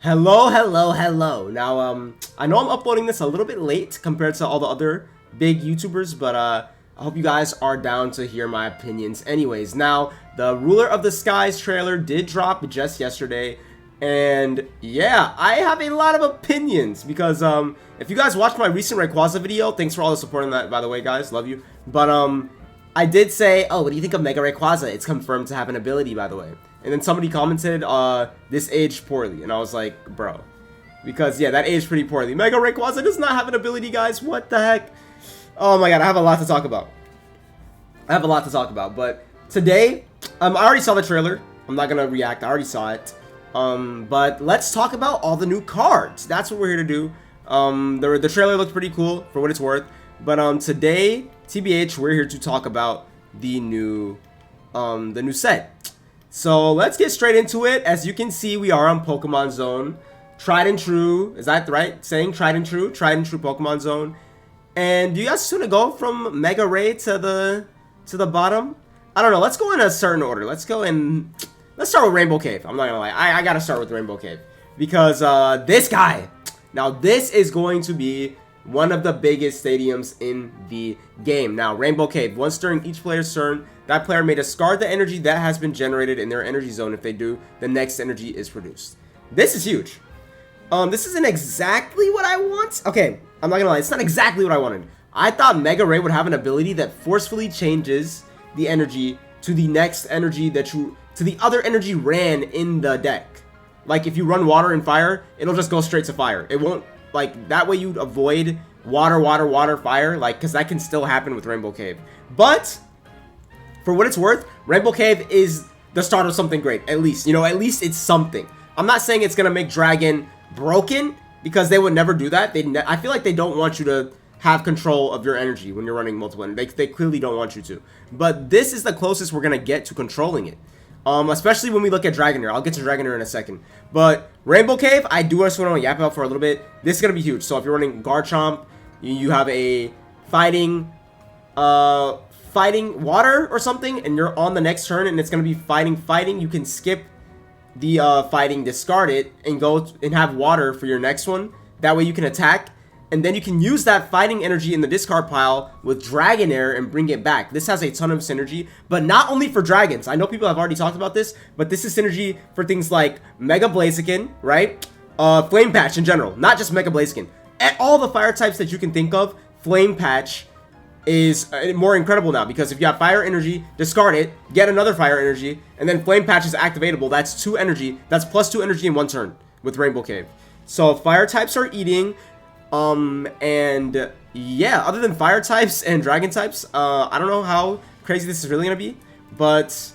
Hello. Now, I know I'm uploading this a little bit late compared to all the other big YouTubers, but I hope you guys are down to hear my opinions. Anyways, now the Ruler of the Skies trailer did drop just yesterday, and yeah, I have a lot of opinions because if you guys watched my recent Rayquaza video, thanks for all the support on that, by the way, guys, love you. But I did say, oh, what do you think of Mega Rayquaza? It's confirmed to have an ability, by the way. And then somebody commented, this aged poorly. And I was like, bro. Because, yeah, that aged pretty poorly. Mega Rayquaza does not have an ability, guys. What the heck? Oh my god, I have a lot to talk about. But today, I already saw the trailer. I'm not going to react. I already saw it. But let's talk about all the new cards. That's what we're here to do. The trailer looked pretty cool, for what it's worth. But today, TBH, we're here to talk about the new set. So let's get straight into it. As you can see, we are on Pokemon Zone. Tried and true. Is that right? Saying tried and true? Tried and true Pokemon Zone. And do you guys just want to go from Mega Ray to the bottom? I don't know. Let's go in a certain order. Let's start with Rainbow Cave. I'm not gonna lie. I gotta start with Rainbow Cave. Because this guy. Now this is going to be one of the biggest stadiums in the game. Now, Rainbow Cave. Once during each player's turn, that player may discard the energy that has been generated in their energy zone. If they do, the next energy is produced. This is huge. This isn't exactly what I want. Okay, I'm not gonna lie. It's not exactly what I wanted. I thought Mega Ray would have an ability that forcefully changes the energy to the next energy to the other energy ran in the deck. Like, if you run water and fire, it'll just go straight to fire. It won't, like, that way you'd avoid water, fire, like, because that can still happen with Rainbow Cave. But for what it's worth, Rainbow Cave is the start of something great. At least, at least it's something. I'm not saying it's gonna make Dragon broken, because they would never do that. I feel like they don't want you to have control of your energy when you're running multiple energy. They clearly don't want you to. But this is the closest we're gonna get to controlling it. Especially when we look at Dragonair. I'll get to Dragonair in a second. But Rainbow Cave, I do just want to yap about for a little bit. This is gonna be huge. So if you're running Garchomp, you have a fighting water or something, and you're on the next turn and it's going to be fighting, you can skip the fighting, discard it, and go and have water for your next one. That way you can attack, and then you can use that fighting energy in the discard pile with Dragonair and bring it back. This has a ton of synergy, but not only for dragons. I know people have already talked about this, but this is synergy for things like Mega Blaziken, right? Flame Patch in general, not just Mega Blaziken. At all the fire types that you can think of, Flame Patch is more incredible now, because if you have fire energy, discard it, get another fire energy, and then Flame Patch is activatable. That's 2 energy. That's plus 2 energy in 1 turn with Rainbow Cave. So fire types are eating, and yeah, other than fire types and dragon types, I don't know how crazy this is really gonna be, but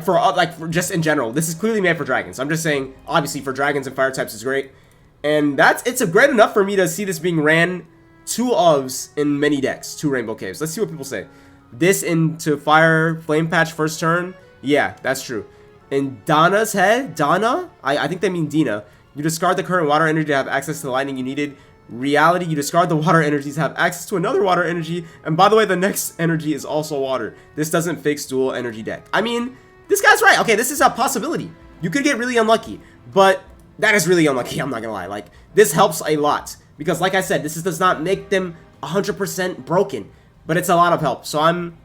for just in general, this is clearly made for dragons. I'm just saying, obviously for dragons and fire types is great. And it's great enough for me to see this being ran 2 ofs in many decks, 2 Rainbow Caves. Let's see what people say. This into Fire Flame Patch first turn. Yeah, that's true. In Donna's head, I think they mean Dina. You discard the current water energy to have access to the lightning you needed. Reality, you discard the water energies to have access to another water energy. And by the way, the next energy is also water. This doesn't fix dual energy deck. I mean, this guy's right. Okay, this is a possibility. You could get really unlucky, but that is really unlucky, I'm not gonna lie. Like, this helps a lot. Because, like I said, this does not make them 100% broken. But it's a lot of help. So I'm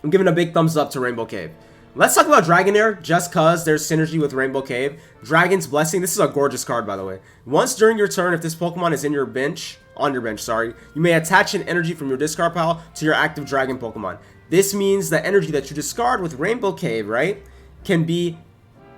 giving a big thumbs up to Rainbow Cave. Let's talk about Dragonair, just cause there's synergy with Rainbow Cave. Dragon's Blessing, this is a gorgeous card, by the way. Once during your turn, if this Pokemon is on your bench, you may attach an energy from your discard pile to your active Dragon Pokemon. This means the energy that you discard with Rainbow Cave, right, can be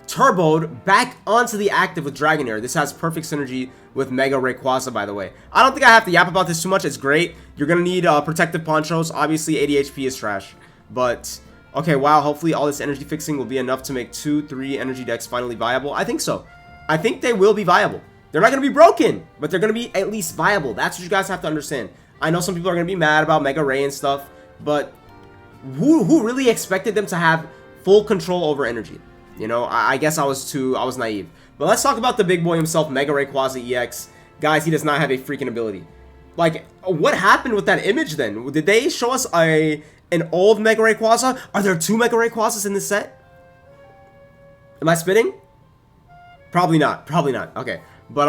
turboed back onto the active with Dragonair. This has perfect synergy with Mega Rayquaza, by the way. I don't think I have to yap about this too much. It's great. You're gonna need protective ponchos. Obviously 80 HP is trash, but okay, wow, hopefully all this energy fixing will be enough to make 2-3 energy decks finally viable. I think so. I think they will be viable. They're not gonna be broken, but they're gonna be at least viable. That's what you guys have to understand. I know some people are gonna be mad about Mega Ray and stuff, but who really expected them to have full control over energy? I guess I was naive. But let's talk about the big boy himself, Mega Rayquaza EX. Guys, he does not have a freaking ability. Like, what happened with that image then? Did they show us an old Mega Rayquaza? Are there 2 Mega Rayquazas in this set? Am I spitting? Probably not. Probably not. Okay. But,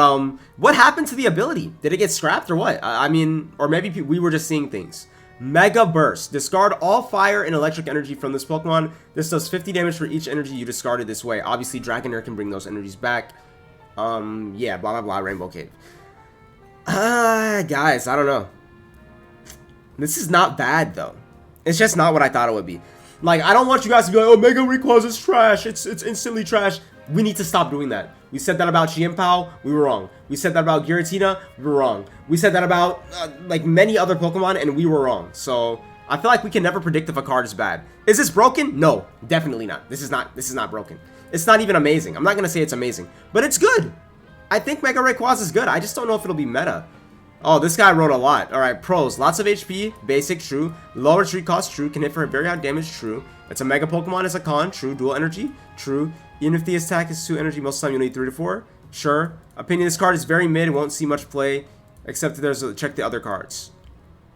what happened to the ability? Did it get scrapped or what? I mean, or maybe we were just seeing things. Mega Burst. Discard all fire and electric energy from this Pokemon. This does 50 damage for each energy you discarded this way. Obviously, Dragonair can bring those energies back. Yeah, blah, blah, blah, Rainbow Cave. Guys, I don't know. This is not bad, though. It's just not what I thought it would be. Like, I don't want you guys to be like, oh, Mega Rayquaza is trash. It's instantly trash. We need to stop doing that. We said that about Chien-Pao. We were wrong. We said that about Giratina. We were wrong. We said that about, like, many other Pokemon, and we were wrong. So, I feel like we can never predict if a card is bad. Is this broken? No, definitely not. This is not broken. It's not even amazing. I'm not going to say it's amazing, but it's good. I think Mega Rayquaza is good. I just don't know if it'll be meta. Oh, this guy wrote a lot. Alright, pros. Lots of HP. Basic, true. Low retreat cost, true. Can hit for very high damage, true. It's a Mega Pokemon, it's a con, true. Dual energy, true. Even if the attack is 2 energy, most of the time you'll need 3 to 4. Sure. Opinion, this card is very mid, won't see much play. Except that there's check the other cards.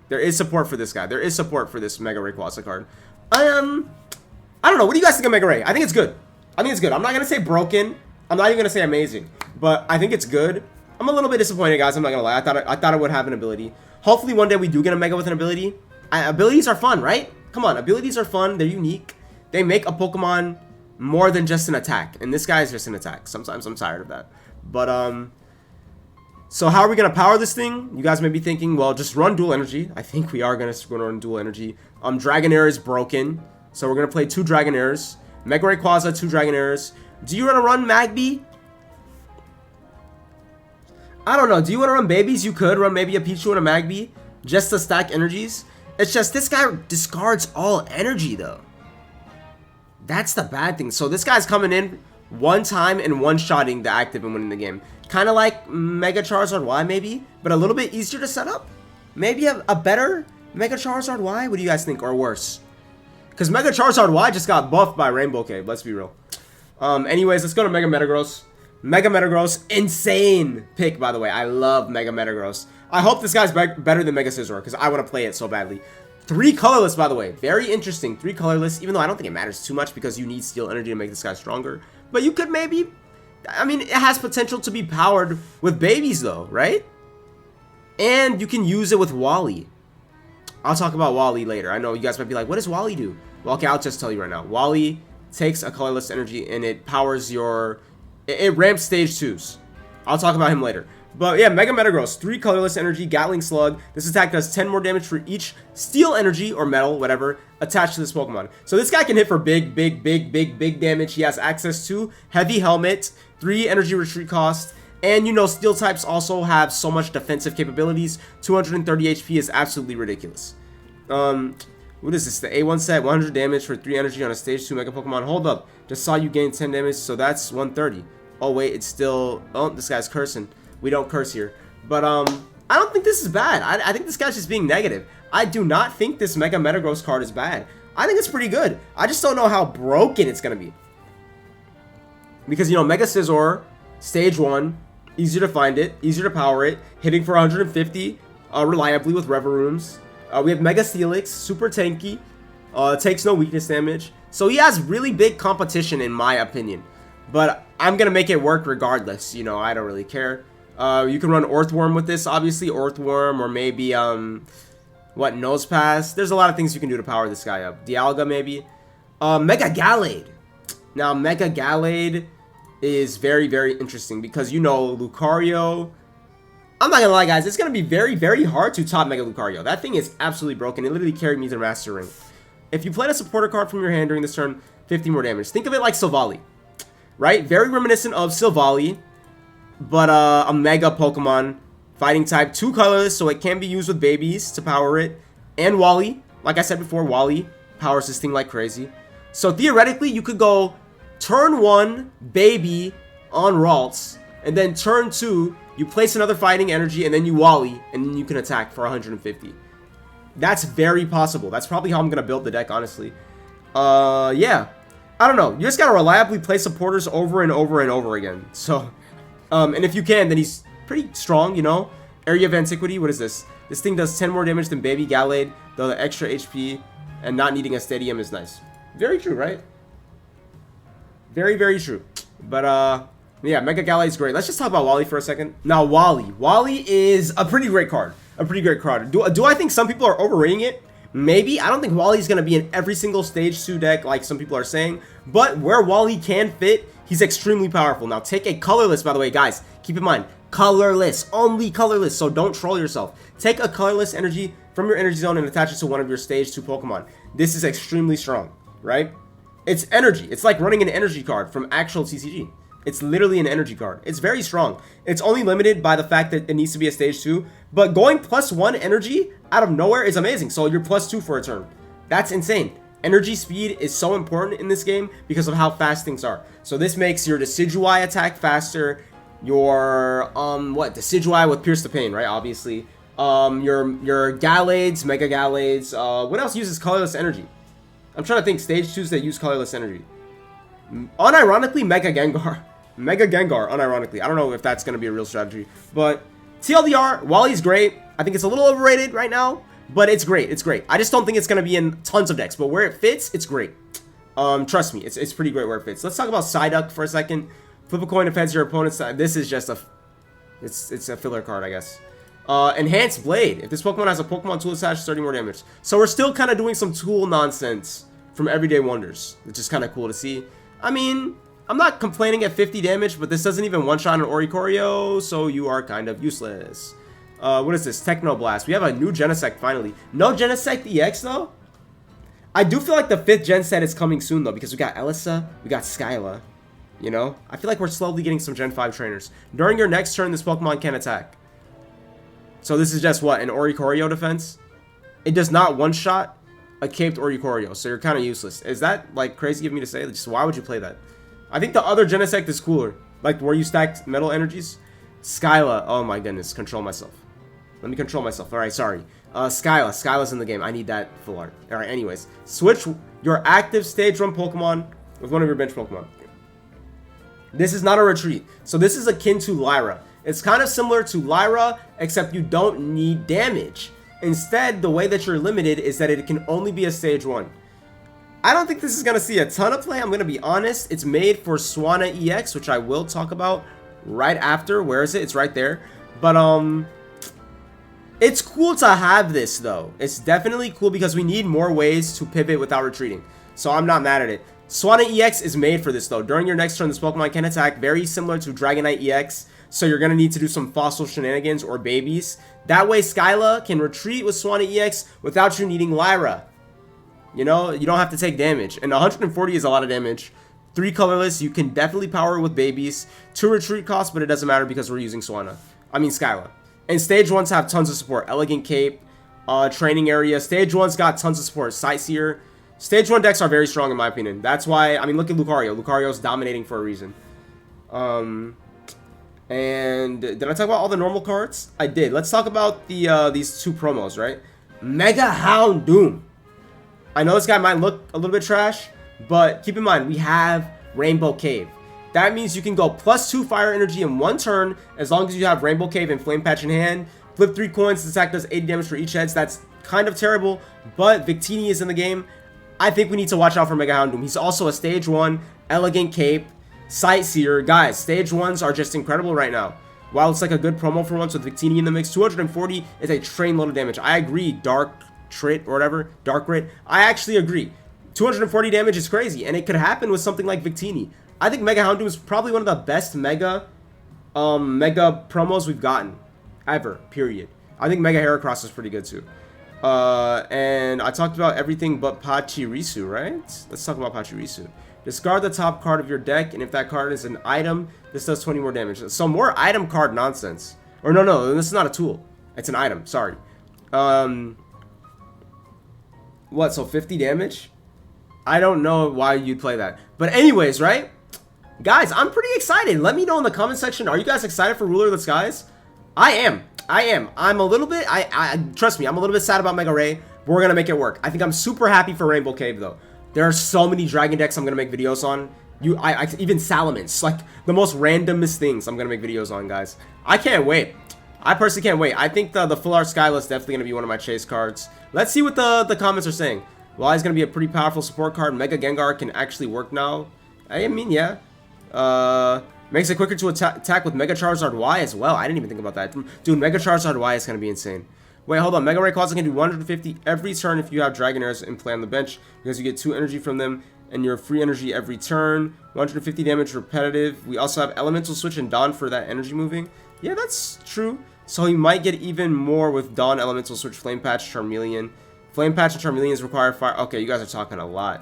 There is support for this guy. There is support for this Mega Rayquaza card. I don't know. What do you guys think of Mega Ray? I think it's good. I think it's good. I'm not going to say broken. I'm not even going to say amazing. But I think it's good. I'm a little bit disappointed, guys. I'm not gonna lie. I thought it would have an ability. Hopefully, one day we do get a Mega with an ability. Abilities are fun, right? Come on, abilities are fun. They're unique. They make a Pokemon more than just an attack, and this guy is just an attack. Sometimes I'm tired of that. But so how are we gonna power this thing? You guys may be thinking, well, just run Dual Energy. I think we are gonna run Dual Energy. Dragonair is broken, so we're gonna play 2 Dragonairs. Mega Rayquaza, 2 Dragonairs. Do you wanna run Magby? I don't know. Do you want to run babies? You could run maybe a Pichu and a Magby just to stack energies. It's just this guy discards all energy though. That's the bad thing. So this guy's coming in one time and one-shotting the active and winning the game. Kind of like Mega Charizard Y maybe, but a little bit easier to set up. Maybe a better Mega Charizard Y? What do you guys think? Or worse? Because Mega Charizard Y just got buffed by Rainbow Cave. Let's be real. Anyways, let's go to Mega Metagross. Mega Metagross, insane pick, by the way. I love Mega Metagross. I hope this guy's better than Mega Scizor, because I want to play it so badly. 3 colorless, by the way. Very interesting. 3 colorless, even though I don't think it matters too much, because you need Steel Energy to make this guy stronger. But you could maybe... I mean, it has potential to be powered with babies, though, right? And you can use it with Wally. I'll talk about Wally later. I know you guys might be like, what does Wally do? Well, okay, I'll just tell you right now. Wally takes a colorless energy, and it powers your... It ramps stage 2s. I'll talk about him later. But yeah, Mega Metagross, 3 colorless energy, Gatling Slug. This attack does 10 more damage for each steel energy or metal, whatever, attached to this Pokemon. So this guy can hit for big damage. He has access to Heavy Helmet, 3 energy retreat cost, and you know, steel types also have so much defensive capabilities. 230 HP is absolutely ridiculous. What is this? The A1 set, 100 damage for 3 energy on a stage 2 Mega Pokemon. Hold up. Just saw you gain 10 damage, so that's 130. Oh, wait, it's still... Oh, this guy's cursing. We don't curse here. But, I don't think this is bad. I think this guy's just being negative. I do not think this Mega Metagross card is bad. I think it's pretty good. I just don't know how broken it's going to be. Because, you know, Mega Scizor, stage 1, easier to find it, easier to power it, hitting for 150 reliably with Reverooms. We have Mega Steelix, super tanky, takes no weakness damage. So he has really big competition in my opinion. But I'm going to make it work regardless. You know, I don't really care. You can run Earthworm with this, obviously. Earthworm or maybe, what, Nosepass. There's a lot of things you can do to power this guy up. Dialga maybe. Mega Gallade. Now, Mega Gallade is very, very interesting because, you know, Lucario... I'm not gonna lie, guys. It's gonna be very, very hard to top Mega Lucario. That thing is absolutely broken. It literally carried me to the Master Ring. If you played a supporter card from your hand during this turn, 50 more damage. Think of it like Silvally, right? Very reminiscent of Silvally, but a Mega Pokemon, fighting type, 2 colorless, so it can be used with babies to power it. And Wally, like I said before, Wally powers this thing like crazy. So theoretically, you could go turn 1, baby on Ralts, and then turn 2, you place another fighting energy, and then you Wally, and then you can attack for 150. That's very possible. That's probably how I'm going to build the deck, honestly. Yeah. I don't know. You just got to reliably play supporters over and over and over again. So, and if you can, then he's pretty strong, you know. Area of Antiquity, what is this? This thing does 10 more damage than Baby Gallade, though the extra HP and not needing a Stadium is nice. Very true, right? Very, very true. But, Yeah, Mega Gallade is great. Let's just talk about Wally for a second. Now, Wally. Wally is a pretty great card. A pretty great card. Do I think some people are overrating it? Maybe. I don't think Wally's going to be in every single Stage 2 deck like some people are saying. But where Wally can fit, he's extremely powerful. Now, take a colorless, by the way, guys. Keep in mind, colorless. Only colorless, so don't troll yourself. Take a colorless energy from your energy zone and attach it to one of your Stage 2 Pokemon. This is extremely strong, right? It's energy. It's like running an energy card from actual TCG. It's literally an energy card. It's very strong. It's only limited by the fact that it needs to be a Stage 2. But going +1 energy out of nowhere is amazing. So you're +2 for a turn. That's insane. Energy speed is so important in this game because of how fast things are. So this makes your Decidueye attack faster. Your, Decidueye with Pierce the Pain, right? Obviously. Your Gallades, Mega Gallades. What else uses colorless energy? I'm trying to think Stage 2s that use colorless energy. Unironically, Mega Gengar. Mega Gengar, unironically. I don't know if that's going to be a real strategy. But TLDR, Wally's great. I think it's a little overrated right now. But it's great. It's great. I just don't think it's going to be in tons of decks. But where it fits, it's great. Trust me, it's pretty great where it fits. Let's talk about Psyduck for a second. Flip a coin if heads your opponent's side. This is just a... It's a filler card, I guess. Enhanced Blade. If this Pokemon has a Pokemon tool attached, 30 more damage. So we're still kind of doing some tool nonsense from Everyday Wonders, which is kind of cool to see. I mean, I'm not complaining at 50 damage, but this doesn't even one-shot an Oricorio, so you are kind of useless. What is this? Techno Blast. We have a new Genesect finally. No Genesect EX though? I do feel like the 5th Gen set is coming soon though, because we got Elisa, we got Skyla. You know? I feel like we're slowly getting some Gen 5 trainers. During your next turn, this Pokemon can attack. So this is just what? An Oricorio defense? It does not one-shot a caped Oricorio, so you're kind of useless. Is that like crazy of me to say? Just why would you play that? I think the other Genesect is cooler, like where you stacked metal energies. Skyla, oh my goodness, control myself. Let me control myself. All right, sorry. Skyla's in the game. I need that full art. All right, anyways, switch your active Stage 1 Pokemon with one of your bench Pokemon. This is not a retreat, so this is akin to Lyra. It's kind of similar to Lyra, except you don't need damage. Instead, the way that you're limited is that it can only be a Stage 1. I don't think this is going to see a ton of play, I'm going to be honest. It's made for Swanna EX, which I will talk about right after. Where is it? It's right there. But, it's cool to have this, though. It's definitely cool because we need more ways to pivot without retreating. So I'm not mad at it. Swanna EX is made for this, though. During your next turn, this Pokemon can attack, very similar to Dragonite EX. So you're going to need to do some fossil shenanigans or babies. That way, Skyla can retreat with Swanna EX without you needing Lyra. You know, you don't have to take damage. And 140 is a lot of damage. 3 colorless, you can definitely power with babies. 2 retreat costs, but it doesn't matter because we're using Skyla. And Stage 1s have tons of support. Elegant Cape, Training Area. Stage 1's got tons of support. Sightseer. Stage 1 decks are very strong in my opinion. That's why, I mean, look at Lucario. Lucario's dominating for a reason. And did I talk about all the normal cards? I did. Let's talk about the these 2 promos, right? Mega Houndoom. I know this guy might look a little bit trash, but keep in mind, we have Rainbow Cave. That means you can go +2 fire energy in 1 turn, as long as you have Rainbow Cave and Flame Patch in hand. Flip 3 coins, this attack does 80 damage for each heads. That's kind of terrible, but Victini is in the game. I think we need to watch out for Mega Houndoom. He's also a Stage 1, Elegant Cape, Sightseer. Guys, Stage 1s are just incredible right now. While it's like a good promo for once with Victini in the mix, 240 is a train load of damage. I agree, Dark Trit or whatever, Dark Rit. I actually agree. 240 damage is crazy, and it could happen with something like Victini. I think Mega Houndoom is probably one of the best Mega promos we've gotten ever, period. I think Mega Heracross is pretty good too. And I talked about everything but Pachirisu, right? Let's talk about Pachirisu. Discard the top card of your deck, and if that card is an item, this does 20 more damage. So more item card nonsense. Or no, this is not a tool. It's an item, sorry. What, so 50 damage? I don't know why you'd play that. But anyways, right? Guys, I'm pretty excited. Let me know in the comment section. Are you guys excited for Ruler of the Skies? I am. I'm a little bit, trust me, I'm a little bit sad about Mega Ray, but we're going to make it work. I think I'm super happy for Rainbow Cave, though. There are so many Dragon decks I'm going to make videos on. Even Salamence, like the most randomest things I'm going to make videos on, guys. I can't wait. I personally can't wait. I think the Full Art Skyla is definitely going to be one of my chase cards. Let's see what the comments are saying. Wally's going to be a pretty powerful support card. Mega Gengar can actually work now. I mean, yeah. Makes it quicker to attack with Mega Charizard Y as well. I didn't even think about that. Dude, Mega Charizard Y is going to be insane. Wait, hold on. Mega Rayquaza can do 150 every turn if you have Dragonairs in play on the bench, because you get 2 energy from them, and you're free energy every turn. 150 damage repetitive. We also have Elemental Switch and Dawn for that energy moving. Yeah, that's true. So he might get even more with Dawn, Elemental Switch, Flame Patch, Charmeleon. Flame Patch and Charmeleons require fire. Okay, you guys are talking a lot.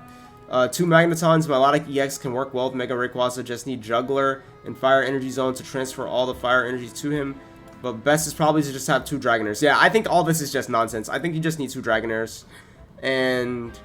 2 Magnetons, Melodic EX can work well with Mega Rayquaza. Just need Juggler and Fire Energy Zone to transfer all the fire energy to him. But best is probably to just have 2 Dragonairs. Yeah, I think all this is just nonsense. I think you just need 2 Dragonairs. And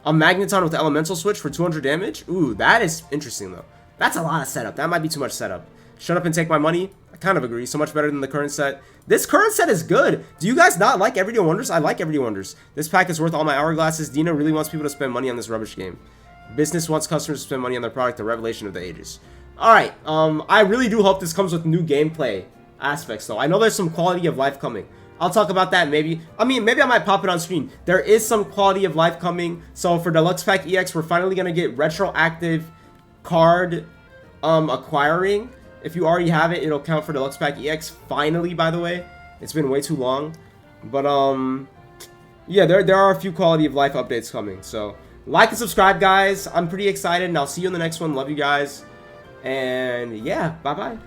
a Magneton with Elemental Switch for 200 damage? Ooh, that is interesting, though. That's a lot of setup. That might be too much setup. Shut up and take my money? I kind of agree. So much better than the current set. This current set is good. Do you guys not like Everyday Wonders? I like Everyday Wonders. This pack is worth all my hourglasses. Dino really wants people to spend money on this rubbish game. Business wants customers to spend money on their product. The revelation of the ages. Alright, I really do hope this comes with new gameplay aspects, though. I know there's some quality of life coming. I'll talk about that maybe. I mean, maybe I might pop it on screen. There is some quality of life coming. So for Deluxe Pack EX, we're finally going to get retroactive card acquiring. If you already have it, it'll count for Deluxe Pack EX. Finally, by the way. It's been way too long. But, yeah, there are a few quality of life updates coming. So, like and subscribe, guys. I'm pretty excited, and I'll see you in the next one. Love you guys. And, yeah, bye-bye.